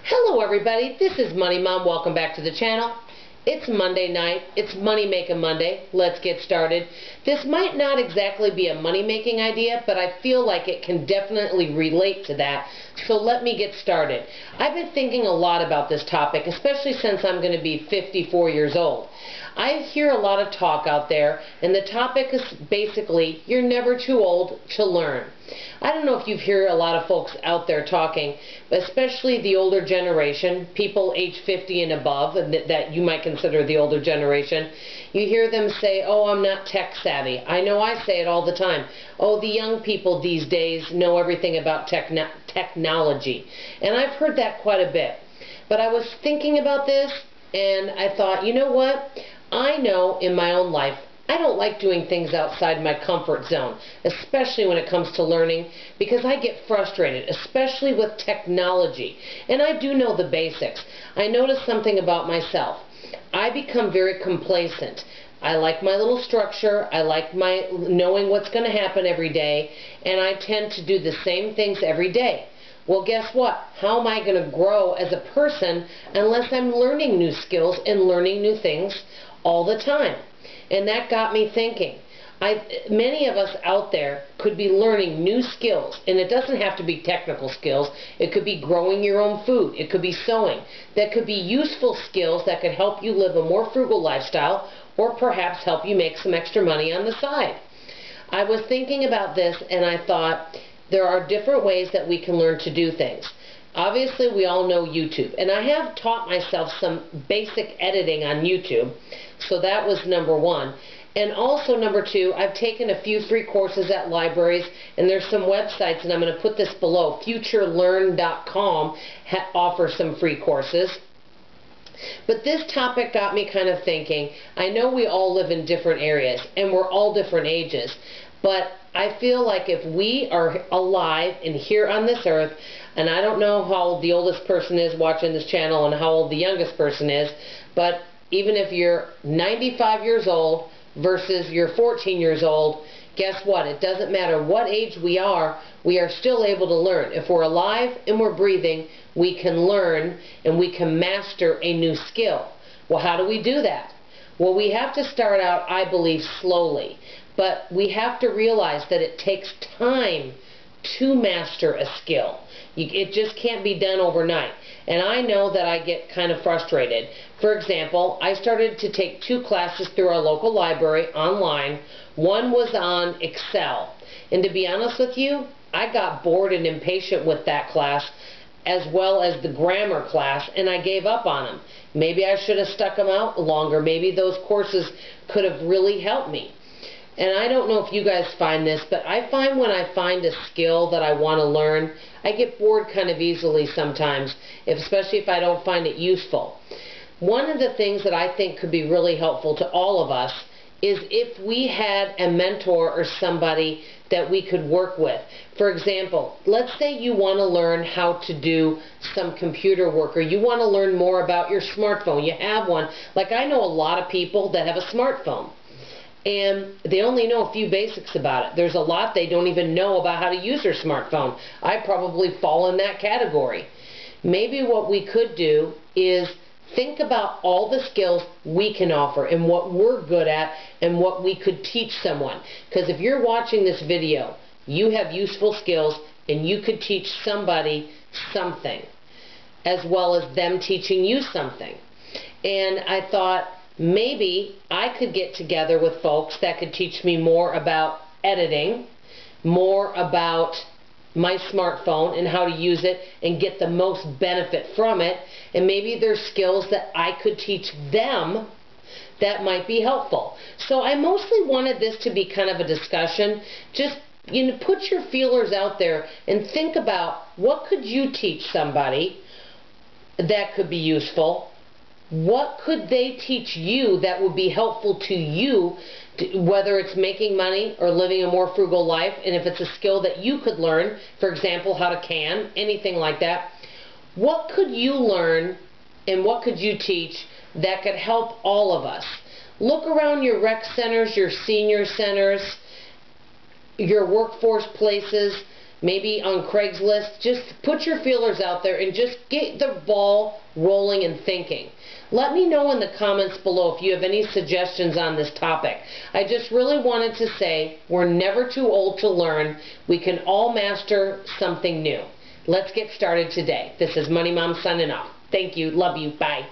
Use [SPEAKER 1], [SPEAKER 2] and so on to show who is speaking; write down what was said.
[SPEAKER 1] Hello everybody, this is Money Mom. Welcome back to the channel. It's Monday night. It's Money Making Monday. Let's get started. This might not exactly be a money making idea, but I feel like it can definitely relate to that. So let me get started. I've been thinking a lot about this topic, especially since I'm going to be 54 years old. I hear a lot of talk out there, and the topic is basically, you're never too old to learn. I don't know if you hear a lot of folks out there talking, but especially the older generation, people age 50 and above, and that you might consider the older generation. You hear them say, oh, I'm not tech savvy. I know I say it all the time. Oh, the young people these days know everything about technology. And I've heard that quite a bit. But I was thinking about this, and I thought, you know what? I know in my own life, I don't like doing things outside my comfort zone, especially when it comes to learning, because I get frustrated, especially with technology. And I do know the basics. I notice something about myself. I become very complacent. I like my little structure. I like my knowing what's going to happen every day, and I tend to do the same things every day. Well, guess what? How am I going to grow as a person unless I'm learning new skills and learning new things all the time? And that got me thinking. Many of us out there could be learning new skills, and it doesn't have to be technical skills. It could be growing your own food. It could be sewing. That could be useful skills that could help you live a more frugal lifestyle, or perhaps help you make some extra money on the side. I was thinking about this, and I thought there are different ways that we can learn to do things. Obviously, we all know YouTube, and I have taught myself some basic editing on YouTube, so that was number one. And also number two, I've taken a few free courses at libraries, and there's some websites, and I'm going to put this below. futurelearn.com offers some free courses. But this topic got me kind of thinking. I know we all live in different areas, and we're all different ages, but I feel like if we are alive and here on this earth, and I don't know how old the oldest person is watching this channel and how old the youngest person is, but even if you're 95 years old versus you're 14 years old, guess what? It doesn't matter what age we are still able to learn. If we're alive and we're breathing, we can learn and we can master a new skill. Well, how do we do that? Well, we have to start out, I believe, slowly. But we have to realize that it takes time to master a skill. It just can't be done overnight. And I know that I get kind of frustrated. For example, I started to take 2 classes through our local library online. One was on Excel. And to be honest with you, I got bored and impatient with that class, as well as the grammar class, and I gave up on them. Maybe I should have stuck them out longer. Maybe those courses could have really helped me. And I don't know if you guys find this, but I find when I find a skill that I want to learn, I get bored kind of easily sometimes, especially if I don't find it useful. One of the things that I think could be really helpful to all of us is if we had a mentor or somebody that we could work with. For example, let's say you want to learn how to do some computer work, or you want to learn more about your smartphone. You have one. Like, I know a lot of people that have a smartphone, and they only know a few basics about it. There's a lot they don't even know about how to use their smartphone. I probably fall in that category. Maybe what we could do is think about all the skills we can offer and what we're good at and what we could teach someone. Because if you're watching this video, you have useful skills and you could teach somebody something, as well as them teaching you something. And I thought, maybe I could get together with folks that could teach me more about editing, more about my smartphone and how to use it and get the most benefit from it, and maybe there's skills that I could teach them that might be helpful. So I mostly wanted this to be kind of a discussion. Just, put your feelers out there and think about, what could you teach somebody that could be useful? What could they teach you that would be helpful to you, whether it's making money or living a more frugal life? And if it's a skill that you could learn, for example, how to can, anything like that, what could you learn and what could you teach that could help all of us? Look around your rec centers, your senior centers, your workforce places. maybe on Craigslist. Just put your feelers out there and just get the ball rolling and thinking. Let me know in the comments below if you have any suggestions on this topic. I just really wanted to say we're never too old to learn. We can all master something new. Let's get started today. This is Money Mom signing off. Thank you. Love you. Bye.